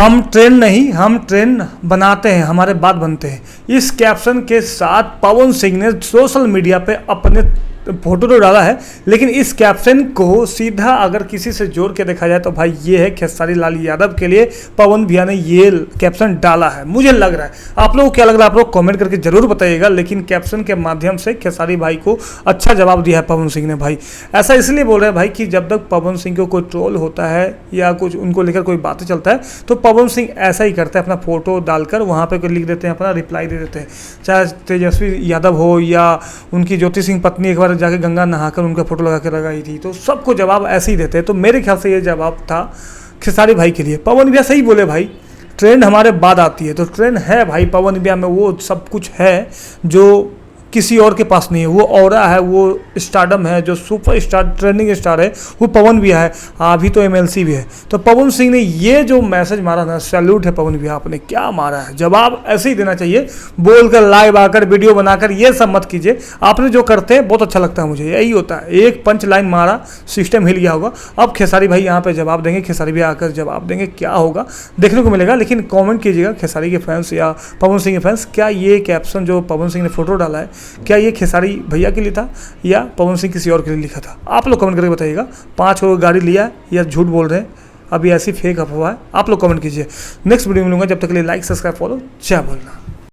हम ट्रेंड नहीं, हम ट्रेंड बनाते हैं, हमारे बात बनते हैं। इस कैप्शन के साथ पवन सिंह ने सोशल मीडिया पे अपने फोटो तो डाला है, लेकिन इस कैप्शन को सीधा अगर किसी से जोड़ के देखा जाए तो भाई ये है खेसारी लाल यादव के लिए पवन भैया ने ये कैप्शन डाला है, मुझे लग रहा है। आप लोगों को क्या लग रहा है आप लोग कमेंट करके जरूर बताइएगा। लेकिन कैप्शन के माध्यम से खेसारी भाई को अच्छा जवाब दिया है पवन सिंह ने। भाई ऐसा इसलिए बोल रहे हैं भाई कि जब तक पवन सिंह को कोई ट्रोल होता है या कुछ उनको लेकर कोई बातें चलता है तो पवन सिंह ऐसा ही करता है, अपना फोटो डालकर वहाँ पर लिख देते हैं, अपना रिप्लाई दे देते हैं। चाहे तेजस्वी यादव हो या उनकी ज्योति सिंह पत्नी एक बार जाके गंगा नहाकर उनका फोटो लगा के लगाई थी, तो सबको जवाब ऐसे ही देते हैं। तो मेरे ख्याल से ये जवाब था खेसारी भाई के लिए। पवन भैया सही बोले भाई, ट्रेंड हमारे बाद आती है, तो ट्रेंड है भाई पवन भैया में, वो सब कुछ है जो किसी और के पास नहीं है। वो ऑरा है, वो स्टारडम है, जो सुपर स्टार ट्रेंडिंग स्टार है वो पवन भैया है, अभी तो एमएलसी भी है। तो पवन सिंह ने ये जो मैसेज मारा ना, सैल्यूट है पवन भैया, आपने क्या मारा है। जवाब ऐसे ही देना चाहिए, बोलकर लाइव आकर वीडियो बनाकर ये सब मत कीजिए। आपने जो करते हैं बहुत अच्छा लगता है मुझे, यही होता है। एक पंच लाइन मारा, सिस्टम हिल गया होगा। अब खेसारी भाई यहाँ पे जवाब देंगे, खेसारी भैया आकर जवाब देंगे, क्या होगा देखने को मिलेगा। लेकिन कॉमेंट कीजिएगा खेसारी के फैंस या पवन सिंह के फैंस, क्या ये कैप्शन जो पवन सिंह ने फोटो डाला है क्या ये खेसारी भैया के लिए था या पवन सिंह किसी और के लिए लिखा था। आप लोग कमेंट करके बताइएगा। 5 करोड़ गाड़ी लिया या झूठ बोल रहे हैं, अभी ऐसी फेक अफवाह है। आप लोग कमेंट कीजिए। नेक्स्ट वीडियो में मिलूंगा, जब तक के लिए लाइक सब्सक्राइब फॉलो, जय बोलना।